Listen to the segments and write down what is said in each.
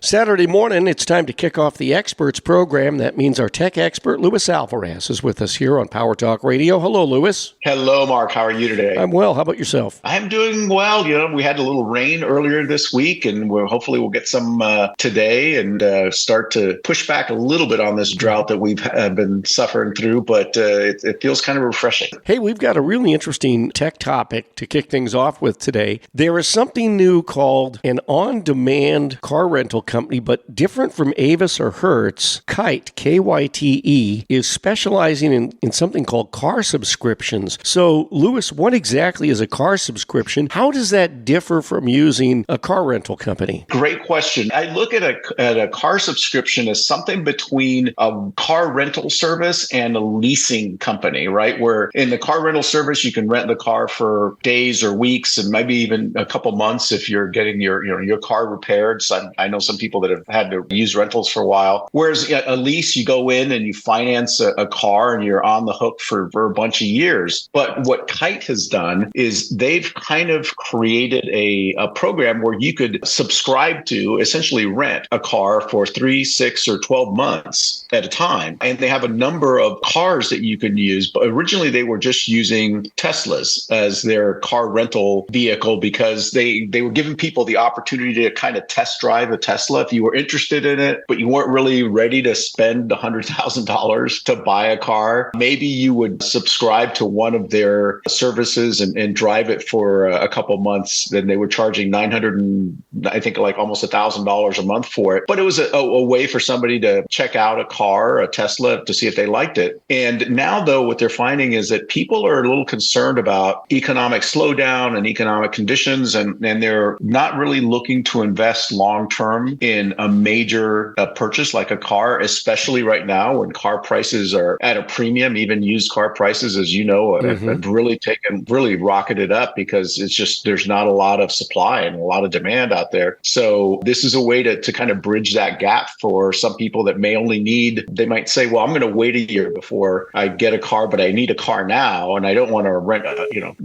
Saturday morning, it's time to kick off the Experts program. That means our tech expert, Luis Alvarez, is with us here on Power Talk Radio. Hello, Luis. Hello, Mark. How are you today? I'm well. How about yourself? I'm doing well. We had a little rain earlier this week, and hopefully we'll get some today and start to push back a little bit on this drought that we've been suffering through, but it feels kind of refreshing. Hey, we've got a really interesting tech topic to kick things off with today. There is something new called an on-demand car rental company, but different from Avis or Hertz. Kyte, Kyte, is specializing in something called car subscriptions. So, Luis, what exactly is a car subscription? How does that differ from using a car rental company? Great question. I look at a car subscription as something between a car rental service and a leasing company, right? Where in the car rental service, you can rent the car for days or weeks and maybe even a couple months if you're getting your car repaired. So I know some people that have had to use rentals for a while. Whereas a lease, you go in and you finance a car and you're on the hook for a bunch of years. But what Kyte has done is they've kind of created a program where you could subscribe to, essentially rent a car for 3, 6, or 12 months at a time. And they have a number of cars that you can use. But originally, they were just using Teslas as their car rental vehicle because they were giving people the opportunity to kind of test drive a Tesla if you were interested in it, but you weren't really ready to spend $100,000 to buy a car. Maybe you would subscribe to one of their services and drive it for a couple months. Then they were charging $900 and I think like almost $1,000 a month for it. But it was a way for somebody to check out a car, a Tesla, to see if they liked it. And now, though, what they're finding is that people are a little concerned about economic slowdown and economic conditions, and they're not really looking to invest long-term in a major purchase like a car, especially right now when car prices are at a premium. Even used car prices, as you know, have really rocketed up because it's just there's not a lot of supply and a lot of demand out there. So this is a way to kind of bridge that gap for some people that may only need, they might say, well, I'm going to wait a year before I get a car, but I need a car now and I don't want to rent,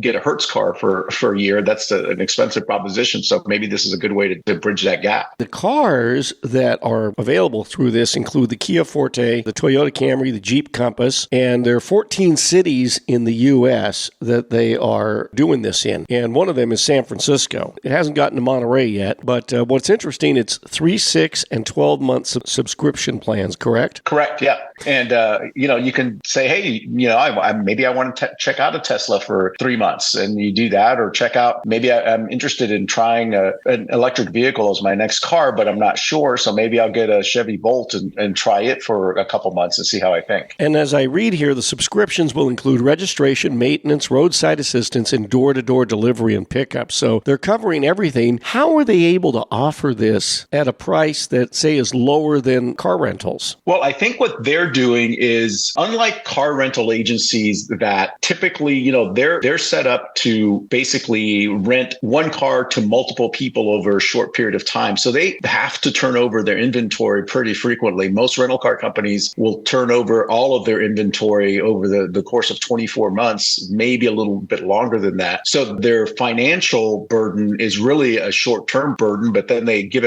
get a Hertz car for a year. That's an expensive proposition. So maybe this is a good way to bridge that gap. The cars that are available through this include the Kia Forte, the Toyota Camry, the Jeep Compass, and there are 14 cities in the U.S. that they are doing this in. And one of them is San Francisco. It hasn't gotten to Monterey yet, but what's interesting, it's 3, 6, and 12 months subscription plans, correct? Correct, yeah. And, you can say, hey, maybe I want to check out a Tesla for 3 months, and you do that, or check out, maybe I'm interested in trying an electric vehicle as my next car, but I'm not sure. So maybe I'll get a Chevy Bolt and try it for a couple months and see how I think. And as I read here, the subscriptions will include registration, maintenance, roadside assistance, and door-to-door delivery and pickup. So they're covering everything. How are they able to offer this at a price that, say, is lower than car rentals? Well, I think what they're doing is, unlike car rental agencies that typically, they're set up to basically rent one car to multiple people over a short period of time. So they have to turn over their inventory pretty frequently. Most rental car companies will turn over all of their inventory over the course of 24 months, maybe a little bit longer than that. So their financial burden is really a short-term burden, but then they give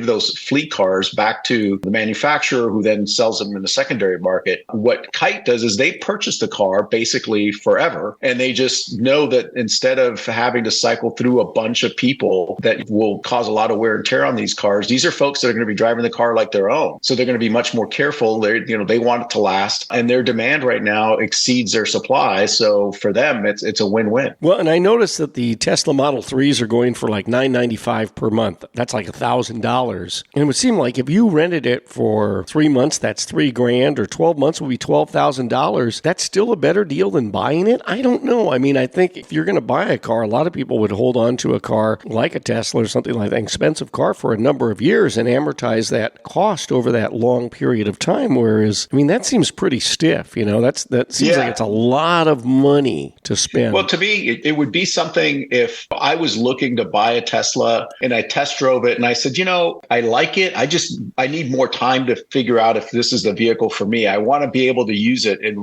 those fleet cars back to the manufacturer who then sells them in the secondary market. What Kyte does is they purchase the car basically forever, and they just know that instead of having to cycle through a bunch of people that will cause a lot of wear and tear on these cars, these are folks that are going to be driving the car like their own. So they're going to be much more careful. They want it to last, and their demand right now exceeds their supply. So for them, it's a win-win. Well, and I noticed that the Tesla Model 3s are going for like $995 per month. That's like $1,000. And it would seem like if you rented it for 3 months, that's $3,000, or 12 months would be $12,000. That's still a better deal than buying it? I don't know. I mean, I think if you're going to buy a car, a lot of people would hold on to a car like a Tesla or something like that, an expensive car, for a number of years and amortize that cost over that long period of time. Whereas, I mean, that seems pretty stiff. That seems like it's a lot of money to spend. Well, to me, it would be something if I was looking to buy a Tesla and I test drove it and I said, I like it. I need more time to figure out if this is the vehicle for me. I want to be able to use it in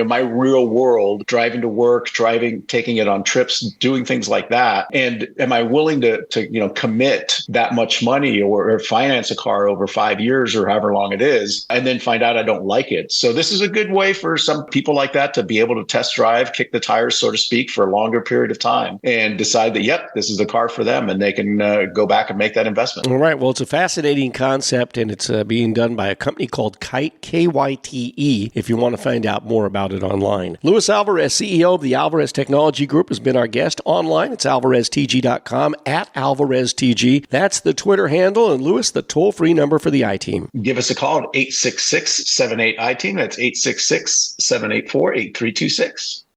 my real world, driving to work, taking it on trips, doing things like that. And am I willing to commit that much much money or finance a car over 5 years or however long it is, and then find out I don't like it. So this is a good way for some people like that to be able to test drive, kick the tires, so to speak, for a longer period of time and decide that, yep, this is the car for them, and they can go back and make that investment. All right. Well, it's a fascinating concept, and it's being done by a company called Kyte, Kyte, if you want to find out more about it online. Luis Alvarez, CEO of the Alvarez Technology Group, has been our guest online. It's alvareztg.com, at AlvarezTG. That's the Twitter handle. And Luis, the toll-free number for the I-Team. Give us a call at 866-78-I-TEAM. That's 866-784-8326.